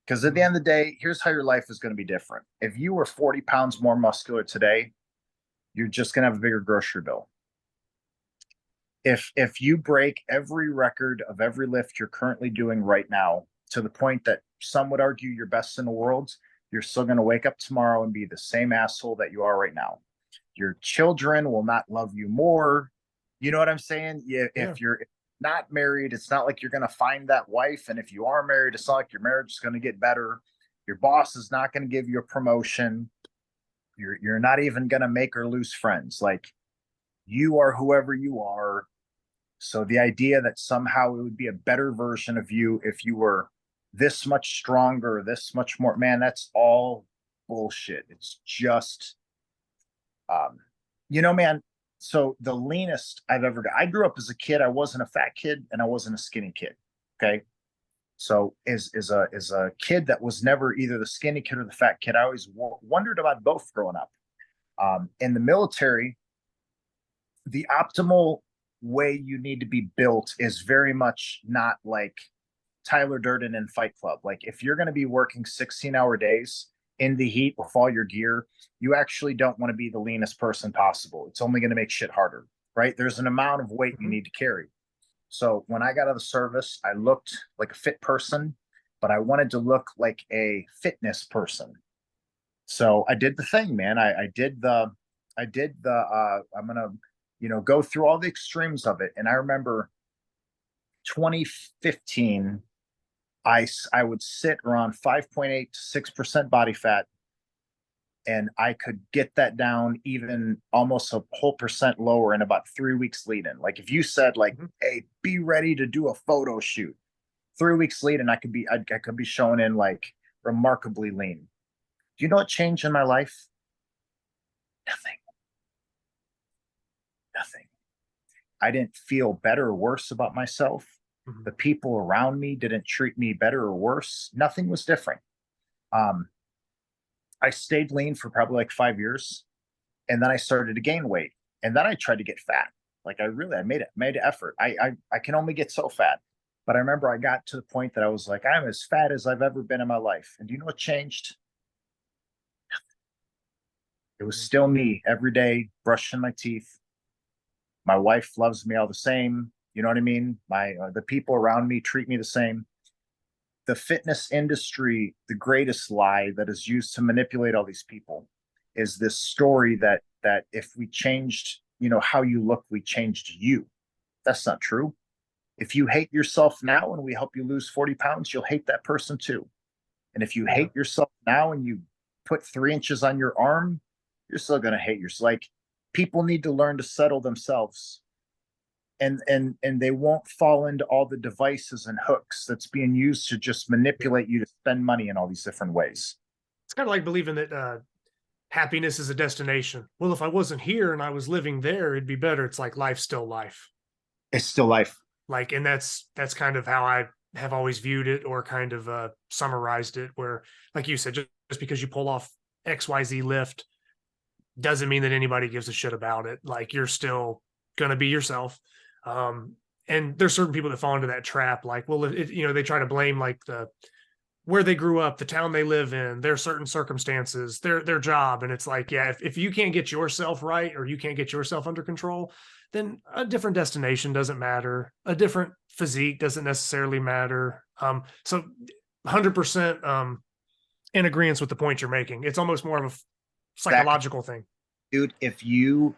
Because at the end of the day, here's how your life is going to be different. If you were 40 pounds more muscular today, you're just going to have a bigger grocery bill. If you break every record of every lift you're currently doing right now to the point that some would argue you're best in the world, you're still going to wake up tomorrow and be the same asshole that you are right now. Your children will not love you more. You know what I'm saying? Yeah. If you're not married, it's not like you're going to find that wife. And if you are married, it's not like your marriage is going to get better. Your boss is not going to give you a promotion. You're not even going to make or lose friends. Like, you are whoever you are. So the idea that somehow it would be a better version of you if you were this much stronger, this much more, man, that's all bullshit. It's just, um, man. So the leanest I've ever got. I grew up as a kid. I wasn't a fat kid and I wasn't a skinny kid. Okay. So as a kid that was never either the skinny kid or the fat kid, I always wondered about both growing up. In the military, the optimal way you need to be built is very much not like Tyler Durden in Fight Club. Like, if you're going to be working 16-hour days in the heat with all your gear, you actually don't want to be the leanest person possible. It's only going to make shit harder, right? There's an amount of weight you need to carry. So when I got out of the service, I looked like a fit person, but I wanted to look like a fitness person. So I did the thing, man. I'm gonna, go through all the extremes of it. And I remember 2015, I would sit around 5.8 to 6% body fat, and I could get that down even almost a whole percent lower in about 3 weeks lead in. Like, if you said, like, hey, be ready to do a photo shoot, 3 weeks lead in, I could be showing in like remarkably lean. Do you know what changed in my life? Nothing. Nothing. I didn't feel better or worse about myself. The people around me didn't treat me better or worse. Nothing was different. I stayed lean for probably like 5 years, and then I started to gain weight, and then I tried to get fat. Like, I made an effort. I can only get so fat, but I remember I got to the point that I was like, I'm as fat as I've ever been in my life. And do you know what changed? It was still me every day, brushing my teeth. My wife loves me all the same. You know what I mean? The people around me treat me the same. The fitness industry, the greatest lie that is used to manipulate all these people, is this story that if we changed, how you look, we changed you. That's not true. If you hate yourself now and we help you lose 40 pounds, you'll hate that person too. And if you hate yourself now and you put 3 inches on your arm, you're still going to hate yourself. Like, people need to learn to settle themselves, and they won't fall into all the devices and hooks that's being used to just manipulate you to spend money in all these different ways. It's kind of like believing that happiness is a destination. Well, if I wasn't here and I was living there, it'd be better. It's like life's still life. It's still life. Like, and that's kind of how I have always viewed it, or kind of summarized it, where, like you said, just because you pull off XYZ lift doesn't mean that anybody gives a shit about it. Like, you're still going to be yourself. And there's certain people that fall into that trap. Like, well, they try to blame like where they grew up, the town they live in, their certain circumstances, their job. And it's like, yeah, if you can't get yourself right, or you can't get yourself under control, then a different destination doesn't matter. A different physique doesn't necessarily matter. So 100% in agreement with the point you're making. It's almost more of a psychological thing. Dude, if you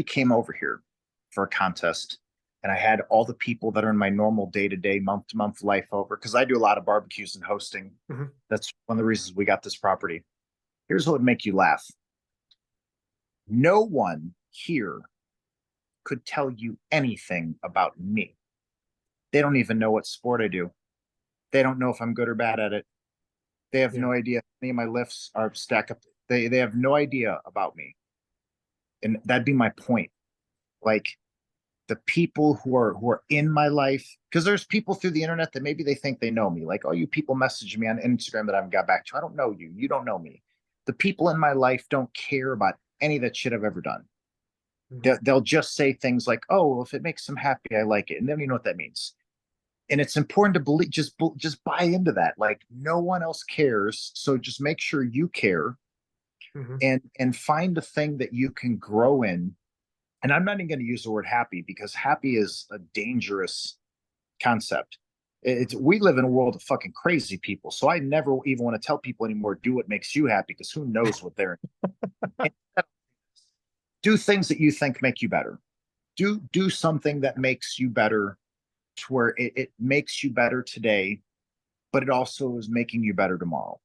came over here for a contest and I had all the people that are in my normal day-to-day, month-to-month life over, because I do a lot of barbecues and hosting. That's one of the reasons we got this property. Here's what would make you laugh. No one here could tell you anything about me. They don't even know what sport I do. They don't know if I'm good or bad at it. They have no idea if any of my lifts are stacked up. They have no idea about me. And that'd be my point. Like, the people who are in my life, because there's people through the internet that maybe they think they know me. Like, oh, you people message me on Instagram that I haven't got back to. I don't know you. You don't know me. The people in my life don't care about any of that shit I've ever done. They'll just say things like, oh, well, if it makes them happy, I like it. And they don't even know what that means. And it's important to believe, just buy into that. Like no one else cares. So just make sure you care Mhm. and find the thing that you can grow in. And I'm not even going to use the word happy because happy is a dangerous concept. It's we live in a world of fucking crazy people. So I never even want to tell people anymore, do what makes you happy because who knows what they're do things that you think make you better. Do something that makes you better to where it makes you better today, but it also is making you better tomorrow.